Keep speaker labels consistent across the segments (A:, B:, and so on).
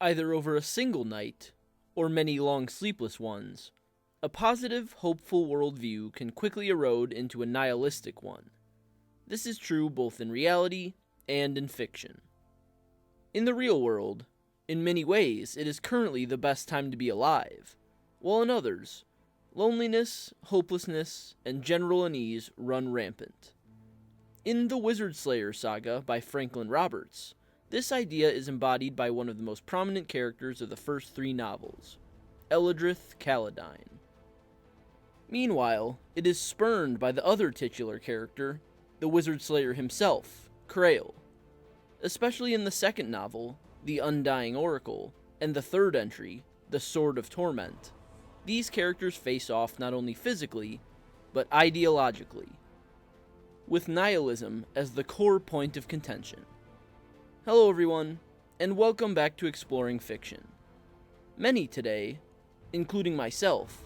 A: either over a single night or many long sleepless ones, a positive, hopeful worldview can quickly erode into a nihilistic one. This is true both in reality and in fiction. In the real world, in many ways, it is currently the best time to be alive, while in others, loneliness, hopelessness, and general unease run rampant. In the Wizard Slayer Saga by Franklin Roberts, this idea is embodied by one of the most prominent characters of the first three novels, Eledrith Caladign. Meanwhile, it is spurned by the other titular character, the Wizard Slayer himself, Krael. Especially in the second novel, the Undying Oracle, and the third entry, the Sword of Torment, these characters face off not only physically, but ideologically, with nihilism as the core point of contention. Hello everyone, and welcome back to Exploring Fiction. Many today, including myself,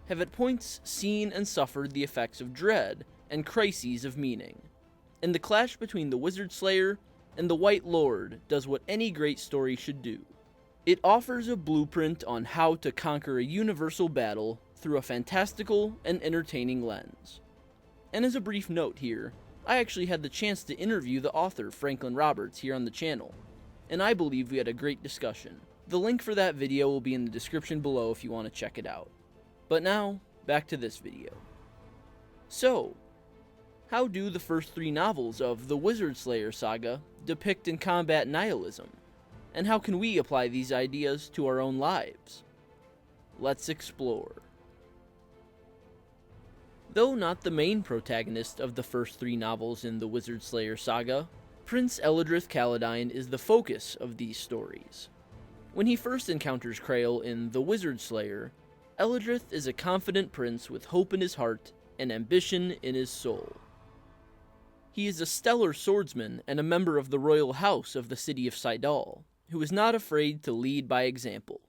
A: have at points seen and suffered the effects of dread and crises of meaning, and the clash between the Wizard Slayer and the White Lord does what any great story should do. It offers a blueprint on how to conquer a universal battle through a fantastical and entertaining lens. And as a brief note here, I actually had the chance to interview the author Franklin Roberts here on the channel, and I believe we had a great discussion. The link for that video will be in the description below if you want to check it out. But now, back to this video. So, how do the first three novels of the Wizard Slayer Saga depict and combat nihilism? And how can we apply these ideas to our own lives? Let's explore. Though not the main protagonist of the first three novels in the Wizard Slayer Saga, Prince Eledrith Caladign is the focus of these stories. When he first encounters Krael in The Wizard Slayer, Eledrith is a confident prince with hope in his heart and ambition in his soul. He is a stellar swordsman and a member of the royal house of the city of Sidal, who is not afraid to lead by example.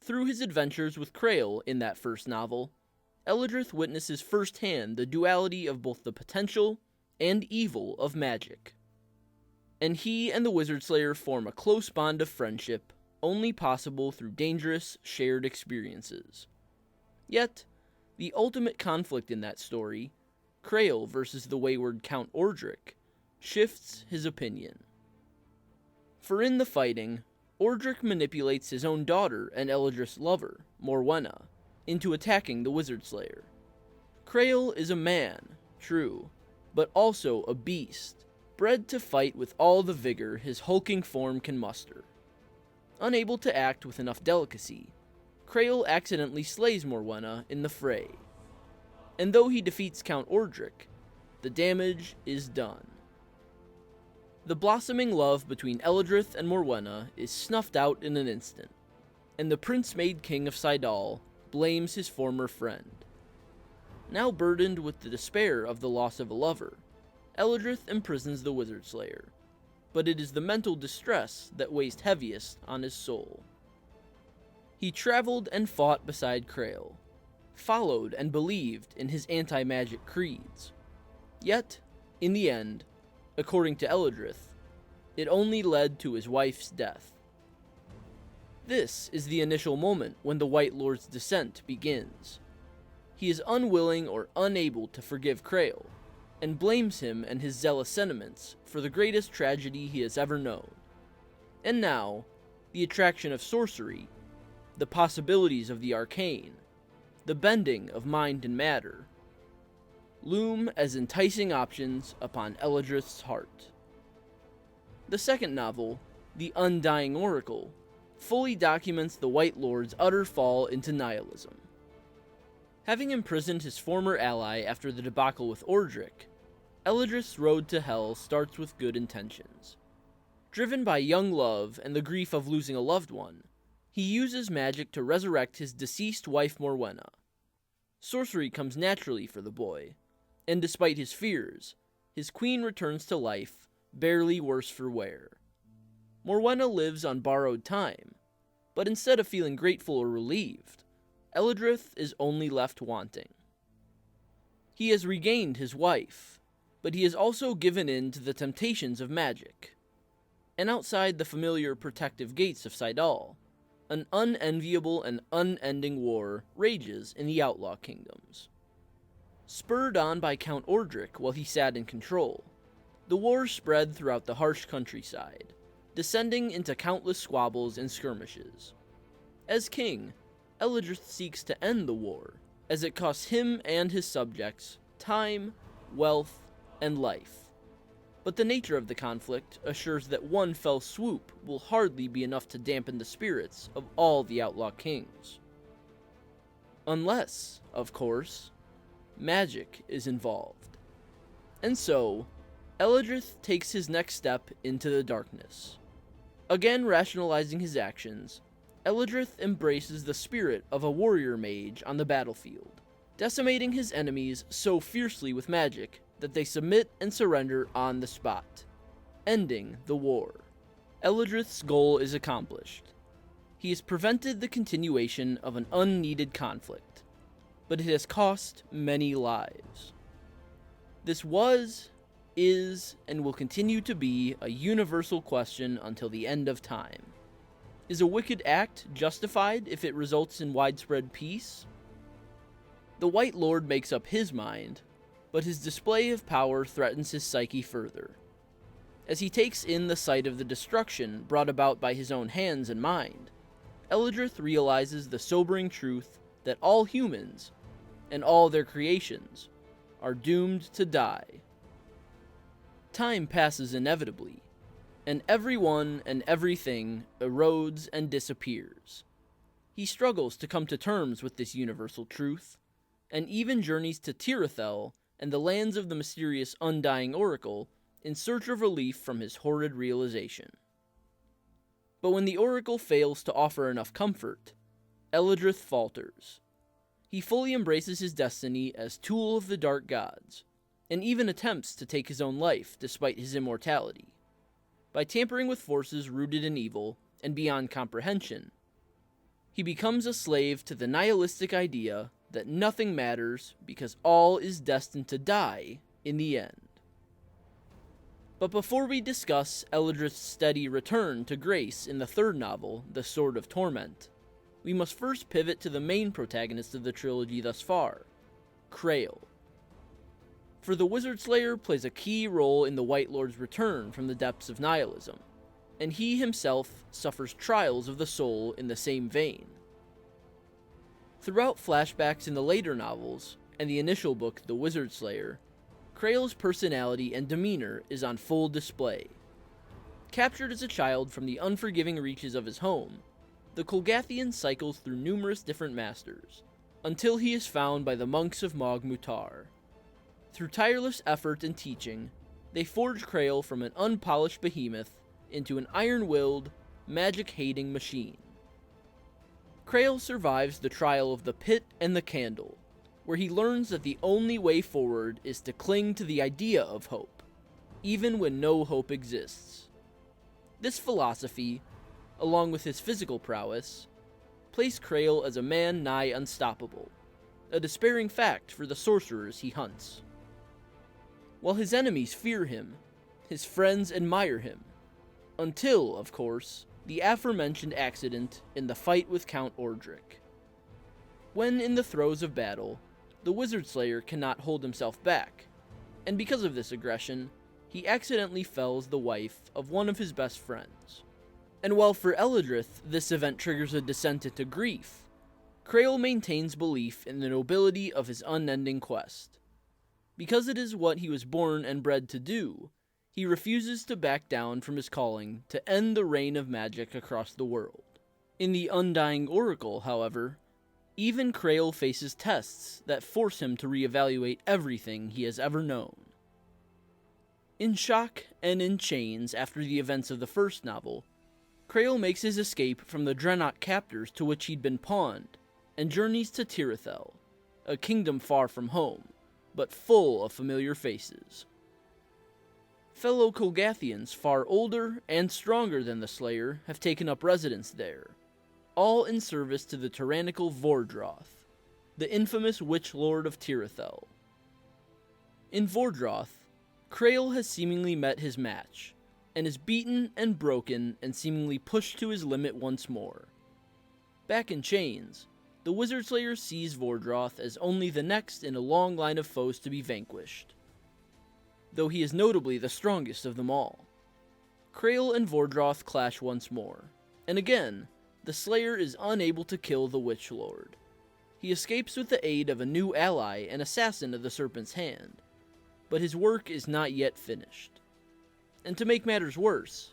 A: Through his adventures with Krael in that first novel, Eledrith witnesses firsthand the duality of both the potential and evil of magic. And he and the Wizard Slayer form a close bond of friendship, only possible through dangerous, shared experiences. Yet, the ultimate conflict in that story, Krael versus the wayward Count Ordric, shifts his opinion. For in the fighting, Ordric manipulates his own daughter and Eledrith's lover, Morwenna, into attacking the Wizard Slayer. Krael is a man, true, but also a beast, bred to fight with all the vigor his hulking form can muster. Unable to act with enough delicacy, Krael accidentally slays Morwenna in the fray. And though he defeats Count Ordric, the damage is done. The blossoming love between Eledrith and Morwenna is snuffed out in an instant, and the prince-made king of Sidal blames his former friend. Now burdened with the despair of the loss of a lover, Eledrith imprisons the Wizard Slayer, but it is the mental distress that weighs heaviest on his soul. He traveled and fought beside Krael, followed and believed in his anti-magic creeds. Yet, in the end, according to Eledrith, it only led to his wife's death. This is the initial moment when the White Lord's descent begins. He is unwilling or unable to forgive Krael, and blames him and his zealous sentiments for the greatest tragedy he has ever known. And now, the attraction of sorcery, the possibilities of the arcane, the bending of mind and matter, loom as enticing options upon Eledrith's heart. The second novel, The Undying Oracle, fully documents the White Lord's utter fall into nihilism. Having imprisoned his former ally after the debacle with Ordric, Eledrith's road to hell starts with good intentions. Driven by young love and the grief of losing a loved one, he uses magic to resurrect his deceased wife Morwenna. Sorcery comes naturally for the boy, and despite his fears, his queen returns to life, barely worse for wear. Morwenna lives on borrowed time, but instead of feeling grateful or relieved, Eledrith is only left wanting. He has regained his wife, but he has also given in to the temptations of magic. and outside the familiar protective gates of Sidal, an unenviable and unending war rages in the Outlaw Kingdoms. Spurred on by Count Ordric while he sat in control, the war spread throughout the harsh countryside, descending into countless squabbles and skirmishes. As king, Eledrith seeks to end the war, as it costs him and his subjects time, wealth, and life. But the nature of the conflict assures that one fell swoop will hardly be enough to dampen the spirits of all the outlaw kings. Unless, of course, magic is involved. And so, Eledrith takes his next step into the darkness. Again rationalizing his actions, Eledrith embraces the spirit of a warrior mage on the battlefield, decimating his enemies so fiercely with magic that they submit and surrender on the spot, ending the war. Eledrith's goal is accomplished. He has prevented the continuation of an unneeded conflict, but it has cost many lives. This was, is, and will continue to be a universal question until the end of time. Is a wicked act justified if it results in widespread peace? The White Lord makes up his mind, but his display of power threatens his psyche further. As he takes in the sight of the destruction brought about by his own hands and mind, Eledrith realizes the sobering truth that all humans, and all their creations, are doomed to die. Time passes inevitably, and everyone and everything erodes and disappears. He struggles to come to terms with this universal truth, and even journeys to Tirithel and the lands of the mysterious Undying Oracle in search of relief from his horrid realization. But when the Oracle fails to offer enough comfort, Eledrith falters. He fully embraces his destiny as tool of the dark gods, and even attempts to take his own life despite his immortality. By tampering with forces rooted in evil and beyond comprehension, he becomes a slave to the nihilistic idea that nothing matters because all is destined to die in the end. But before we discuss Eledrith's steady return to grace in the third novel, The Sword of Torment, we must first pivot to the main protagonist of the trilogy thus far, Krael. For the Wizard Slayer plays a key role in the White Lord's return from the depths of nihilism, and he himself suffers trials of the soul in the same vein. Throughout flashbacks in the later novels, and the initial book, The Wizard Slayer, Krael's personality and demeanor is on full display. Captured as a child from the unforgiving reaches of his home, the Kolgathian cycles through numerous different masters, until he is found by the monks of Mog Mutar. Through tireless effort and teaching, they forge Krael from an unpolished behemoth into an iron-willed, magic-hating machine. Krael survives the trial of the pit and the candle, where he learns that the only way forward is to cling to the idea of hope, even when no hope exists. This philosophy, along with his physical prowess, place Krael as a man nigh unstoppable, a despairing fact for the sorcerers he hunts. While his enemies fear him, his friends admire him, until, of course, the aforementioned accident in the fight with Count Ordric. When in the throes of battle, the Wizard Slayer cannot hold himself back, and because of this aggression, he accidentally fells the wife of one of his best friends. And while for Eledrith this event triggers a descent into grief, Krael maintains belief in the nobility of his unending quest. Because it is what he was born and bred to do, he refuses to back down from his calling to end the reign of magic across the world. In the Undying Oracle, however, even Krael faces tests that force him to reevaluate everything he has ever known. In shock and in chains after the events of the first novel, Krael makes his escape from the Drenok captors to which he'd been pawned, and journeys to Tirithel, a kingdom far from home, but full of familiar faces. Fellow Kolgathians far older and stronger than the Slayer have taken up residence there, all in service to the tyrannical Vordroth, the infamous Witch Lord of Tirithel. In Vordroth, Krael has seemingly met his match, and is beaten and broken and seemingly pushed to his limit once more. Back in chains, the Wizard Slayer sees Vordroth as only the next in a long line of foes to be vanquished, though he is notably the strongest of them all. Krael and Vordroth clash once more, and again, the Slayer is unable to kill the Witch Lord. He escapes with the aid of a new ally and assassin of the Serpent's Hand, but his work is not yet finished. And to make matters worse,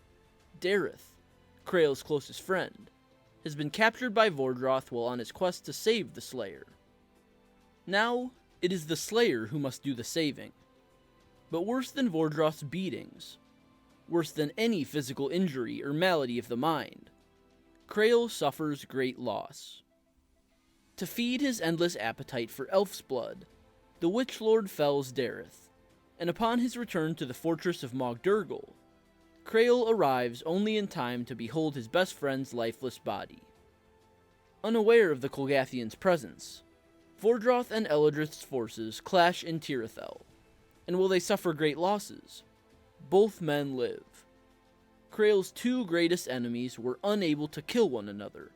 A: Dareth, Krael's closest friend, has been captured by Vordroth while on his quest to save the Slayer. Now, it is the Slayer who must do the saving. But worse than Vordroth's beatings, worse than any physical injury or malady of the mind, Krael suffers great loss. To feed his endless appetite for elf's blood, the Witch Lord fells Dareth, and upon his return to the fortress of Mogdurgle, Krael arrives only in time to behold his best friend's lifeless body. Unaware of the Kolgathian's presence, Vordroth and Eledrith's forces clash in Tirithel, and while they suffer great losses, both men live. Krael's two greatest enemies were unable to kill one another,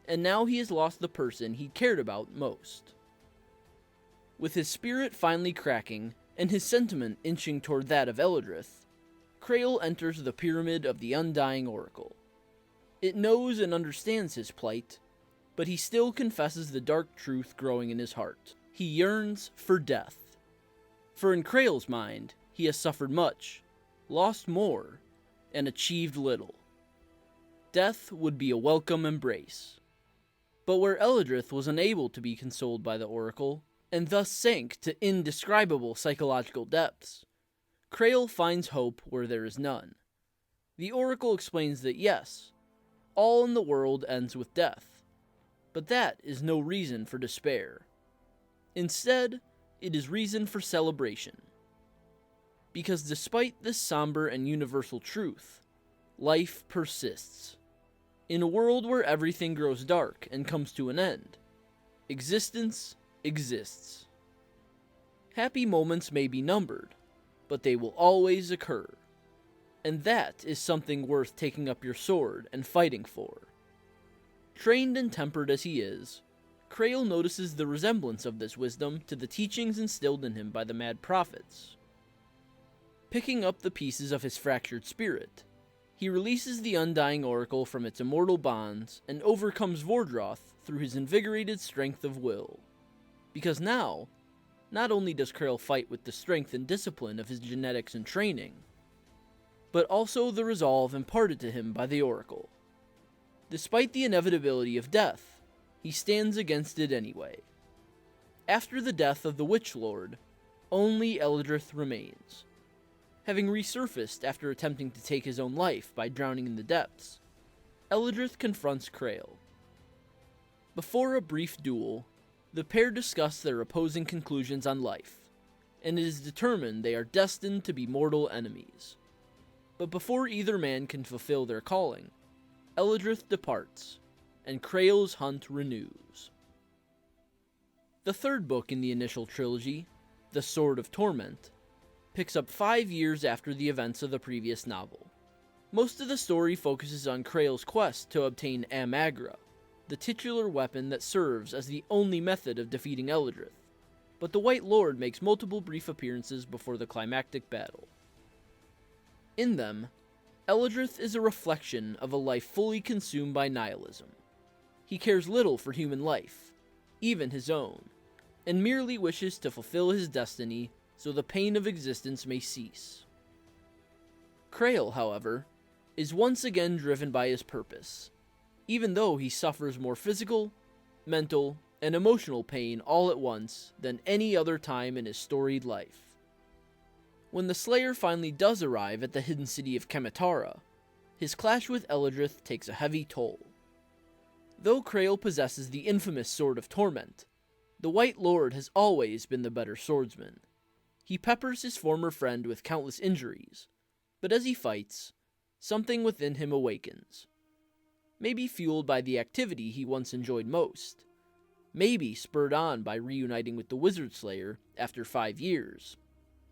A: and now he has lost the person he cared about most. With his spirit finally cracking, and his sentiment inching toward that of Eledrith, Krael enters the pyramid of the Undying Oracle. It knows and understands his plight, but he still confesses the dark truth growing in his heart. He yearns for death. For in Krael's mind, he has suffered much, lost more, and achieved little. Death would be a welcome embrace. But where Eledrith was unable to be consoled by the Oracle, and thus sank to indescribable psychological depths, Krael finds hope where there is none. The Oracle explains that yes, all in the world ends with death, but that is no reason for despair. Instead, it is reason for celebration. Because despite this somber and universal truth, life persists. In a world where everything grows dark and comes to an end, existence exists. Happy moments may be numbered, but they will always occur. And that is something worth taking up your sword and fighting for. Trained and tempered as he is, Krael notices the resemblance of this wisdom to the teachings instilled in him by the mad prophets. Picking up the pieces of his fractured spirit, he releases the Undying Oracle from its immortal bonds and overcomes Vordroth through his invigorated strength of will. Because now, not only does Krael fight with the strength and discipline of his genetics and training, but also the resolve imparted to him by the Oracle. Despite the inevitability of death, he stands against it anyway. After the death of the Witch Lord, only Eledrith remains. Having resurfaced after attempting to take his own life by drowning in the depths, Eledrith confronts Krael. Before a brief duel, the pair discuss their opposing conclusions on life, and it is determined they are destined to be mortal enemies. But before either man can fulfill their calling, Eledrith departs, and Krael's hunt renews. The third book in the initial trilogy, The Sword of Torment, picks up 5 years after the events of the previous novel. Most of the story focuses on Krael's quest to obtain Amagra, the titular weapon that serves as the only method of defeating Eledrith, but the White Lord makes multiple brief appearances before the climactic battle. In them, Eledrith is a reflection of a life fully consumed by nihilism. He cares little for human life, even his own, and merely wishes to fulfill his destiny so the pain of existence may cease. Krael, however, is once again driven by his purpose, even though he suffers more physical, mental, and emotional pain all at once than any other time in his storied life. When the Slayer finally does arrive at the hidden city of Kemetara, his clash with Eledrith takes a heavy toll. Though Krael possesses the infamous Sword of Torment, the White Lord has always been the better swordsman. He peppers his former friend with countless injuries, but as he fights, something within him awakens. Maybe fueled by the activity he once enjoyed most. Maybe spurred on by reuniting with the Wizard Slayer after 5 years.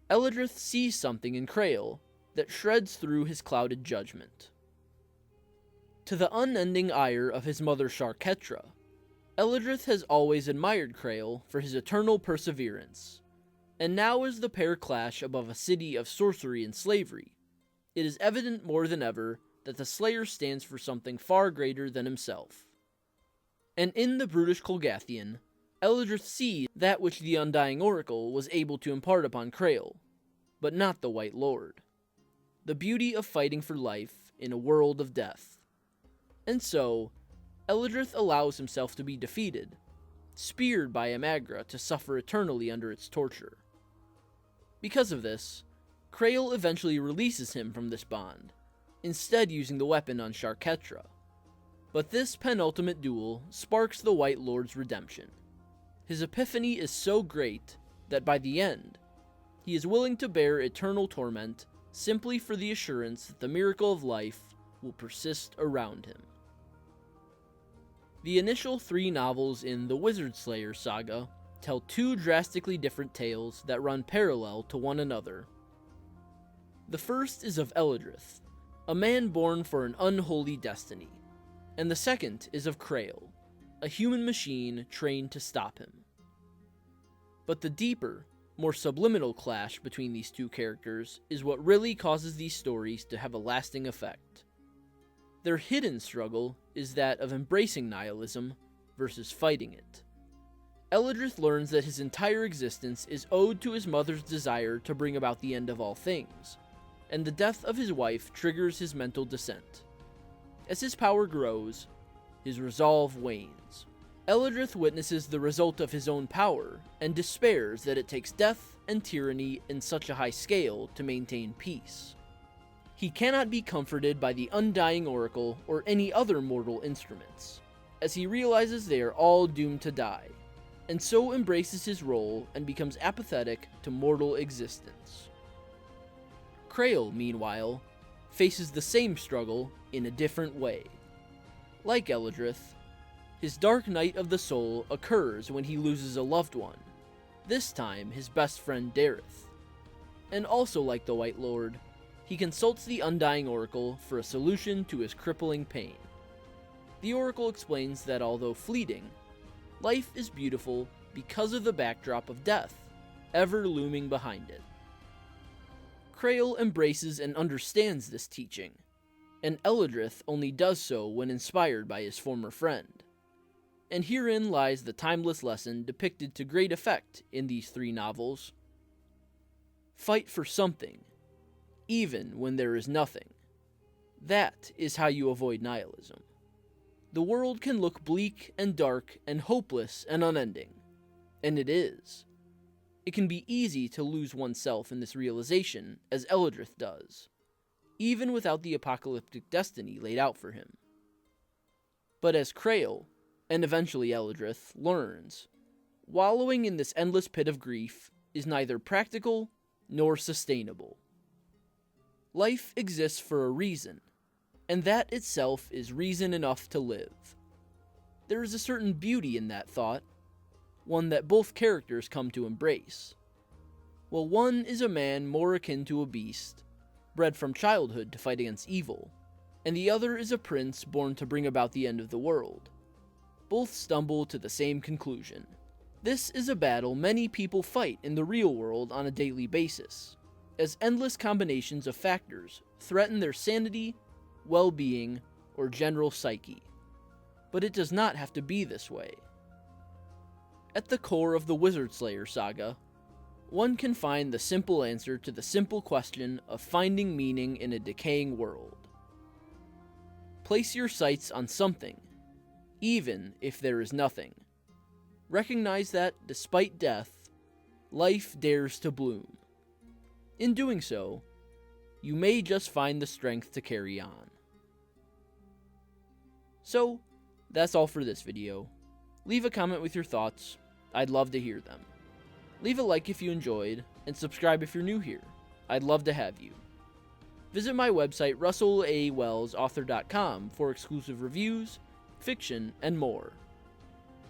A: Eledrith sees something in Krael that shreds through his clouded judgment. To the unending ire of his mother Sharketra, Eledrith has always admired Krael for his eternal perseverance, and now as the pair clash above a city of sorcery and slavery, it is evident more than ever that the Slayer stands for something far greater than himself. And in the brutish Colgathian, Eledrith sees that which the Undying Oracle was able to impart upon Krael, but not the White Lord. The beauty of fighting for life in a world of death. And so, Eledrith allows himself to be defeated, speared by Amagra to suffer eternally under its torture. Because of this, Krael eventually releases him from this bond, instead using the weapon on Sharketra. But this penultimate duel sparks the White Lord's redemption. His epiphany is so great that by the end, he is willing to bear eternal torment simply for the assurance that the miracle of life will persist around him. The initial 3 novels in the Wizard Slayer Saga tell 2 drastically different tales that run parallel to one another. The first is of Eledrith, a man born for an unholy destiny, and the second is of Krael, a human machine trained to stop him. But the deeper, more subliminal clash between these 2 characters is what really causes these stories to have a lasting effect. Their hidden struggle is that of embracing nihilism versus fighting it. Eledrith learns that his entire existence is owed to his mother's desire to bring about the end of all things, and the death of his wife triggers his mental descent. As his power grows, his resolve wanes. Eledrith witnesses the result of his own power, and despairs that it takes death and tyranny in such a high scale to maintain peace. He cannot be comforted by the Undying Oracle or any other mortal instruments, as he realizes they are all doomed to die, and so embraces his role and becomes apathetic to mortal existence. Krael, meanwhile, faces the same struggle in a different way. Like Eledrith, his dark night of the soul occurs when he loses a loved one, this time his best friend Dareth. And also like the White Lord, he consults the Undying Oracle for a solution to his crippling pain. The Oracle explains that although fleeting, life is beautiful because of the backdrop of death, ever looming behind it. Krael embraces and understands this teaching, and Eledrith only does so when inspired by his former friend. And herein lies the timeless lesson depicted to great effect in these 3 novels. Fight for something, even when there is nothing. That is how you avoid nihilism. The world can look bleak and dark and hopeless and unending, and it is. It can be easy to lose oneself in this realization, as Eledrith does, even without the apocalyptic destiny laid out for him. But as Krael, and eventually Eledrith, learns, wallowing in this endless pit of grief is neither practical nor sustainable. Life exists for a reason, and that itself is reason enough to live. There is a certain beauty in that thought, one that both characters come to embrace. While one is a man more akin to a beast, bred from childhood to fight against evil, and the other is a prince born to bring about the end of the world. Both stumble to the same conclusion. This is a battle many people fight in the real world on a daily basis, as endless combinations of factors threaten their sanity, well-being, or general psyche. But it does not have to be this way. At the core of the Wizard Slayer Saga, one can find the simple answer to the simple question of finding meaning in a decaying world. Place your sights on something, even if there is nothing. Recognize that, despite death, life dares to bloom. In doing so, you may just find the strength to carry on. So, that's all for this video. Leave a comment with your thoughts. I'd love to hear them. Leave a like if you enjoyed, and subscribe if you're new here. I'd love to have you. Visit my website russellawellsauthor.com for exclusive reviews, fiction, and more.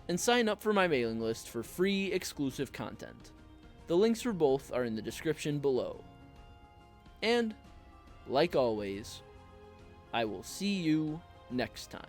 A: And sign up for my mailing list for free exclusive content. The links for both are in the description below. And like always, I will see you next time.